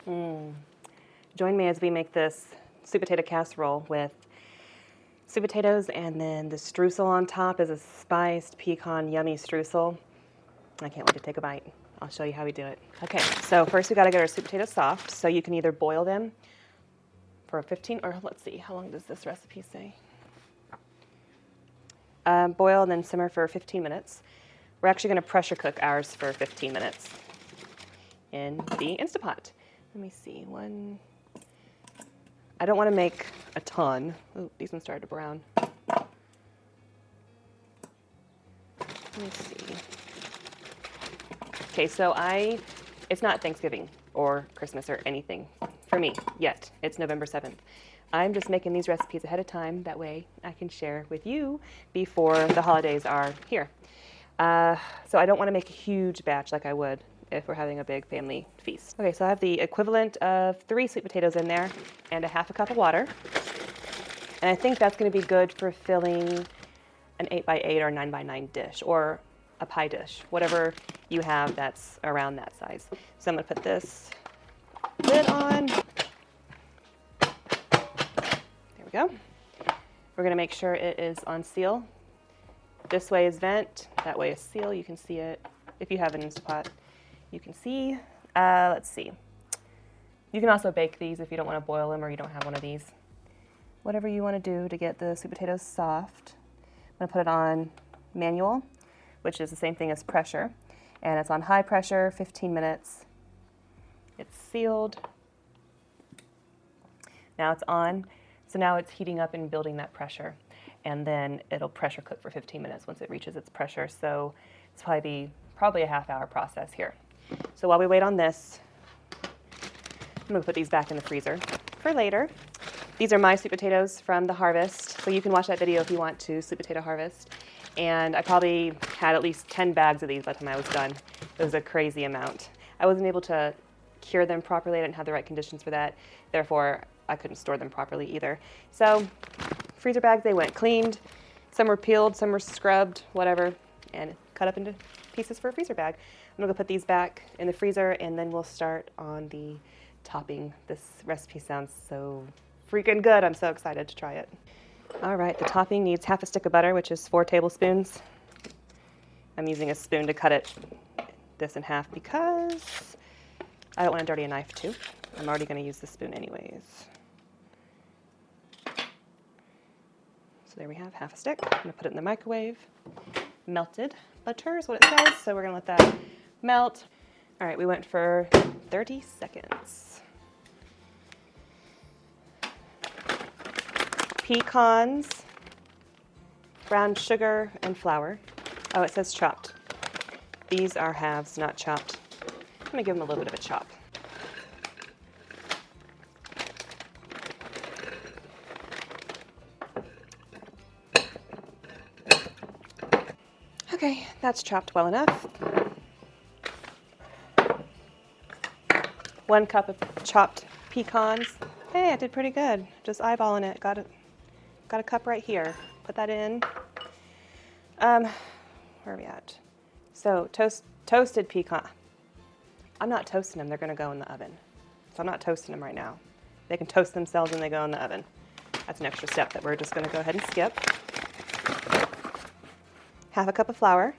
Join me as we make this sweet potato casserole with sweet potatoes, and then the streusel on top is a spiced pecan yummy streusel. I can't wait to take a bite. I'll show you how we do it. Okay, so first we gotta get our sweet potatoes soft. So you can either boil them for 15, or let's see, how long does this recipe say? Boil and then simmer for 15 minutes. We're actually gonna pressure cook ours for 15 minutes in the Instapot. Let me see, I don't wanna make a ton. Oh, these ones started to brown. Let me see. Okay, so it's not Thanksgiving or Christmas or anything for me yet. It's November 7th. I'm just making these recipes ahead of time. That way I can share with you before the holidays are here. So I don't want to make a huge batch like I would if we're having a big family feast. Okay, so I have the equivalent of 3 sweet potatoes in there and a half a cup of water. And I think that's going to be good for filling an 8x8 or 9x9 dish, or a pie dish, whatever you have that's around that size. So I'm going to put this lid on. There we go. We're going to make sure it is on seal. This way is vent, that way is seal. You can see it. If you have an Instapot, you can see. Let's see. You can also bake these if you don't want to boil them or you don't have one of these. Whatever you want to do to get the sweet potatoes soft. I'm going to put it on manual, which is the same thing as pressure. And it's on high pressure, 15 minutes. It's sealed. Now it's on. So now it's heating up and building that pressure. And then it'll pressure cook for 15 minutes once it reaches its pressure. So it's probably a half-hour process here. So while we wait on this, I'm going to put these back in the freezer for later. These are my sweet potatoes from the harvest. So you can watch that video if you want to, sweet potato harvest. And I probably had at least 10 bags of these by the time I was done. It was a crazy amount. I wasn't able to cure them properly. I didn't have the right conditions for that. Therefore, I couldn't store them properly either. So freezer bags, they went cleaned. Some were peeled, some were scrubbed, whatever, and cut up into pieces for a freezer bag. I'm gonna put these back in the freezer, and then we'll start on the topping. This recipe sounds so freaking good. I'm so excited to try it. All right, the topping needs half a stick of butter, which is 4 tablespoons. I'm using a spoon to cut this in half because I don't want to dirty a knife too. I'm already going to use the spoon anyways. So there we have half a stick. I'm going to put it in the microwave. Melted butter is what it says, so we're going to let that melt. All right, we went for 30 seconds. Pecans, brown sugar, and flour. Oh, it says chopped. These are halves, not chopped. I'm gonna give them a little bit of a chop. Okay, that's chopped well enough. 1 cup of chopped pecans. Hey, I did pretty good. Just eyeballing it. Got a cup right here. Put that in. Where are we at? So toasted pecan. I'm not toasting them. They're going to go in the oven. So I'm not toasting them right now. They can toast themselves when they go in the oven. That's an extra step that we're just going to go ahead and skip. Half a cup of flour.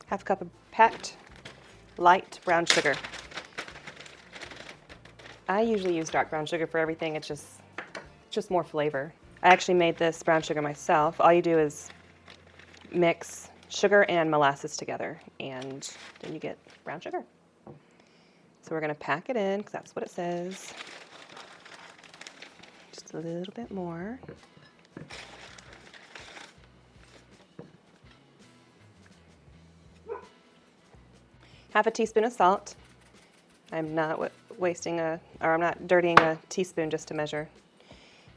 Half a cup of packed light brown sugar. I usually use dark brown sugar for everything. It's just more flavor. I actually made this brown sugar myself. All you do is mix sugar and molasses together, and then you get brown sugar. So we're going to pack it in because that's what it says. Just a little bit more. Half a teaspoon of salt. I'm not I'm not dirtying a teaspoon just to measure.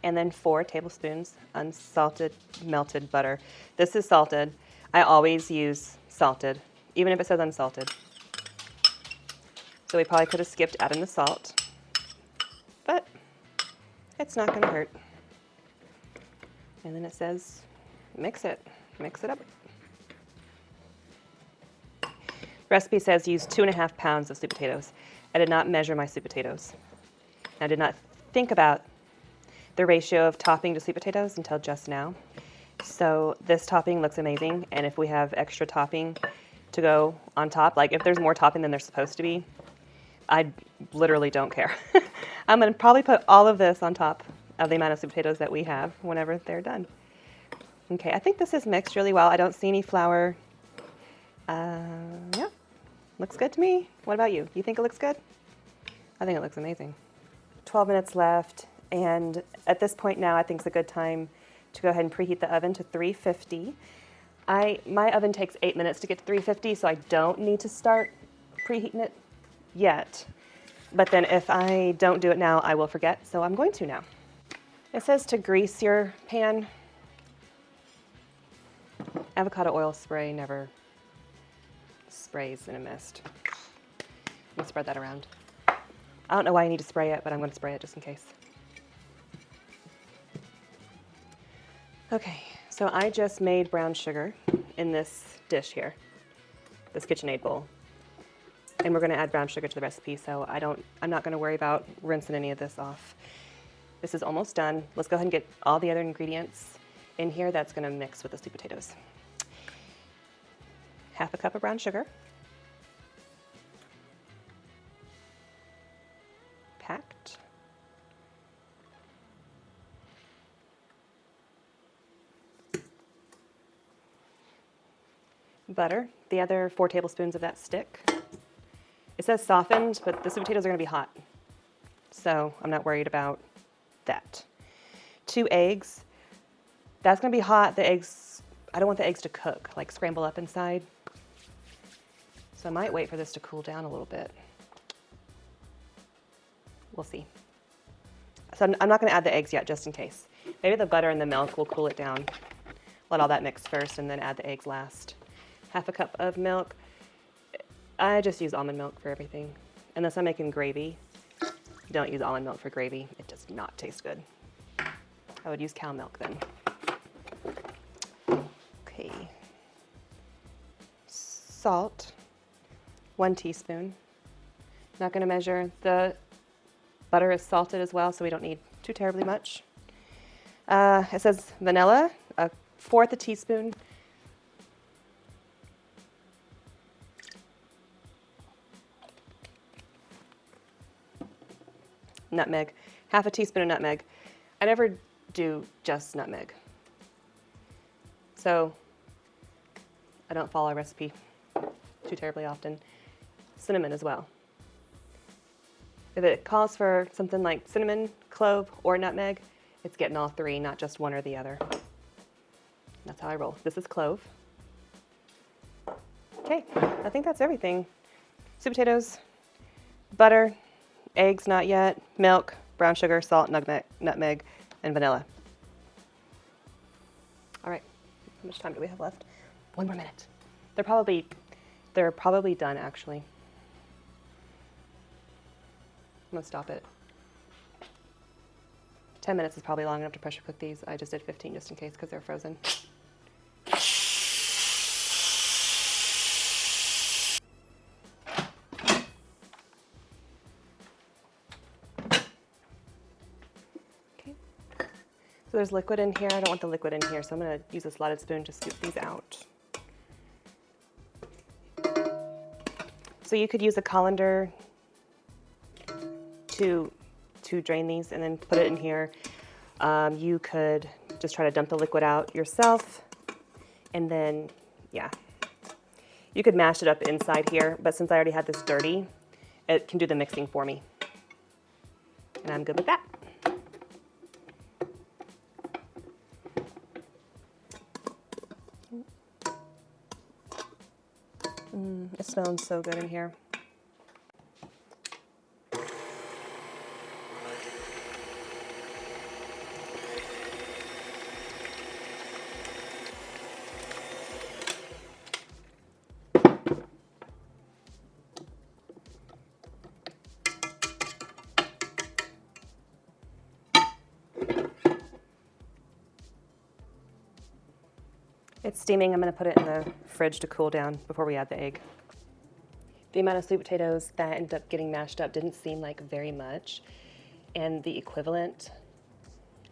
And then 4 tablespoons unsalted melted butter. This is salted. I always use salted, even if it says unsalted. So we probably could have skipped adding the salt, but it's not going to hurt. And then it says, mix it up. Recipe says use 2.5 pounds of sweet potatoes. I did not measure my sweet potatoes. I did not think about the ratio of topping to sweet potatoes until just now. So this topping looks amazing, and if we have extra topping to go on top, like if there's more topping than there's supposed to be, I literally don't care. I'm going to probably put all of this on top of the amount of sweet potatoes that we have whenever they're done. Okay, I think this is mixed really well. I don't see any flour. Yeah, looks good to me. What about you? You think it looks good? I think it looks amazing. 12 minutes left, and at this point now I think it's a good time to go ahead and preheat the oven to 350. My oven takes 8 minutes to get to 350, so I don't need to start preheating it yet. But then if I don't do it now, I will forget, so I'm going to now. It says to grease your pan. Avocado oil spray never sprays in a mist. Let me spread that around. I don't know why I need to spray it, but I'm going to spray it just in case. Okay, so I just made brown sugar in this dish here, this KitchenAid bowl. And we're going to add brown sugar to the recipe, so I'm not going to worry about rinsing any of this off. This is almost done. Let's go ahead and get all the other ingredients in here that's going to mix with the sweet potatoes. 1/2 cup of brown sugar. Packed. Butter, the other 4 tablespoons of that stick. It says softened, but the sweet potatoes are going to be hot, so I'm not worried about that. 2 eggs. That's going to be hot. The eggs, I don't want the eggs to cook, like scramble up inside. So I might wait for this to cool down a little bit. We'll see. So I'm not going to add the eggs yet, just in case. Maybe the butter and the milk will cool it down. Let all that mix first and then add the eggs last. 1/2 cup of milk. I just use almond milk for everything. Unless I'm making gravy, don't use almond milk for gravy. It does not taste good. I would use cow milk then. Okay. Salt, 1 teaspoon. Not going to measure. The butter is salted as well, so we don't need too terribly much. It says vanilla, 1/4 teaspoon. Nutmeg, 1/2 teaspoon of nutmeg. I never do just nutmeg, so I don't follow a recipe too terribly often. Cinnamon as well. If it calls for something like cinnamon, clove, or nutmeg, it's getting all 3, not just one or the other. That's how I roll. This is clove. Okay, I think that's everything. Sweet potatoes, butter, eggs not yet, milk, brown sugar, salt, nutmeg, and vanilla. All right, how much time do we have left? 1 more minute. They're probably done actually. I'm gonna stop it. 10 minutes is probably long enough to pressure cook these. I just did 15 just in case because they're frozen. So there's liquid in here. I don't want the liquid in here, so I'm going to use a slotted spoon to scoop these out. So you could use a colander to drain these and then put it in here. You could just try to dump the liquid out yourself, and then, yeah. You could mash it up inside here, but since I already had this dirty, it can do the mixing for me. And I'm good with that. It smells so good in here. It's steaming. I'm going to put it in the fridge to cool down before we add the egg. The amount of sweet potatoes that ended up getting mashed up didn't seem like very much, and the equivalent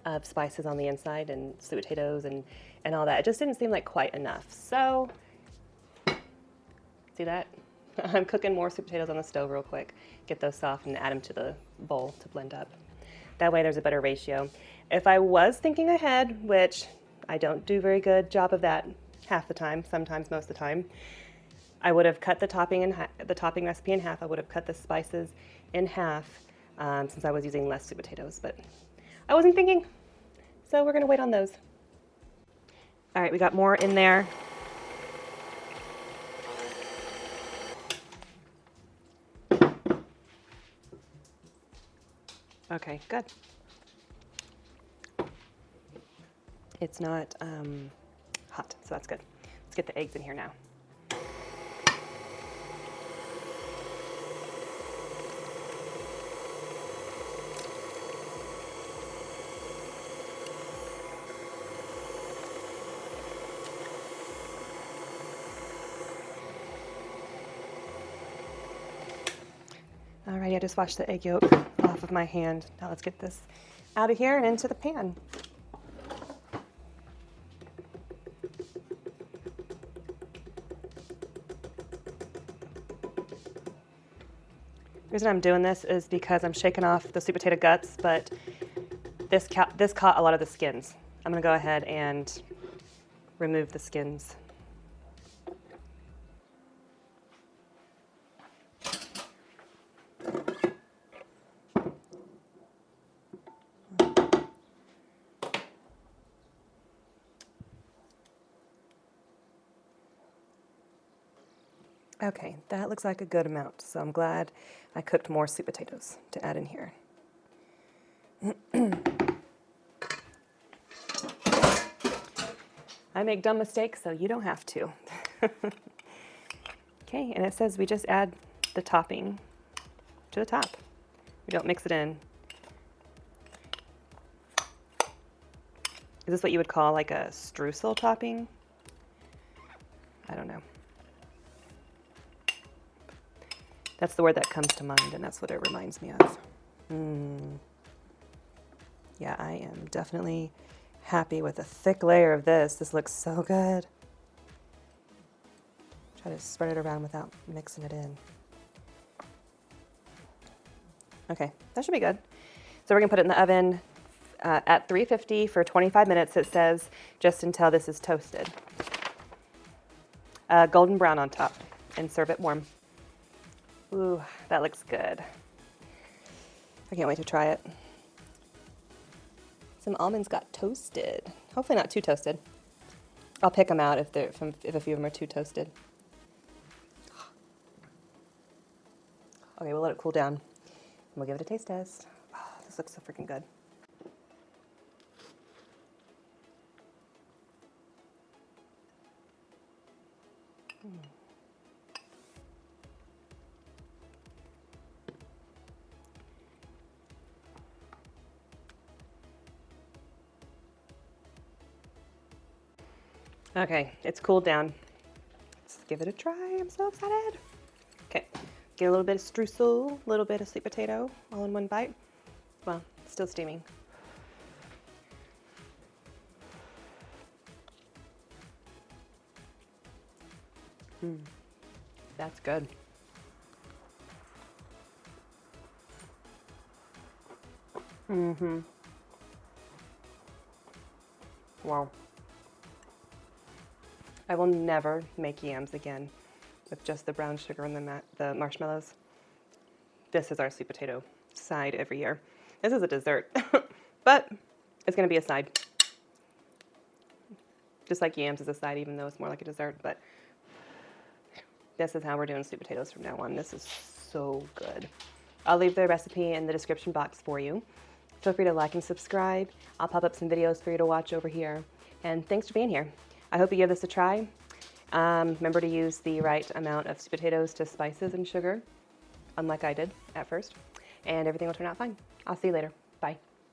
of spices on the inside and sweet potatoes and all that, it just didn't seem like quite enough. So, see that? I'm cooking more sweet potatoes on the stove real quick, get those soft and add them to the bowl to blend up. That way there's a better ratio. If I was thinking ahead, which I don't do a very good job of that half the time, sometimes most of the time, I would have cut the topping recipe in half. I would have cut the spices in half since I was using less sweet potatoes, but I wasn't thinking, so we're gonna wait on those. All right, we got more in there. Okay, good. It's not hot, so that's good. Let's get the eggs in here now. Alrighty, I just washed the egg yolk off of my hand. Now let's get this out of here and into the pan. The reason I'm doing this is because I'm shaking off the sweet potato guts, but this caught a lot of the skins. I'm gonna go ahead and remove the skins. Okay, that looks like a good amount, so I'm glad I cooked more sweet potatoes to add in here. I make dumb mistakes, so you don't have to. Okay, and it says we just add the topping to the top. We don't mix it in. Is this what you would call like a streusel topping? I don't know. That's the word that comes to mind, and that's what it reminds me of. Yeah, I am definitely happy with a thick layer of this. This looks so good. Try to spread it around without mixing it in. Okay, that should be good. So we're gonna put it in the oven at 350 for 25 minutes, it says, just until this is toasted. Golden brown on top, and serve it warm. Ooh, that looks good. I can't wait to try it. Some almonds got toasted. Hopefully not too toasted. I'll pick them out if a few of them are too toasted. Okay, we'll let it cool down. And we'll give it a taste test. Oh, this looks so freaking good. Okay, it's cooled down. Let's give it a try. I'm so excited. Okay, get a little bit of streusel, a little bit of sweet potato, all in one bite. Well, still steaming. That's good. Wow. I will never make yams again with just the brown sugar and the marshmallows. This is our sweet potato side every year. This is a dessert, but it's gonna be a side. Just like yams is a side, even though it's more like a dessert, but this is how we're doing sweet potatoes from now on. This is so good. I'll leave the recipe in the description box for you. Feel free to like and subscribe. I'll pop up some videos for you to watch over here. And thanks for being here. I hope you give this a try. Remember to use the right amount of sweet potatoes to spices and sugar, unlike I did at first, and everything will turn out fine. I'll see you later.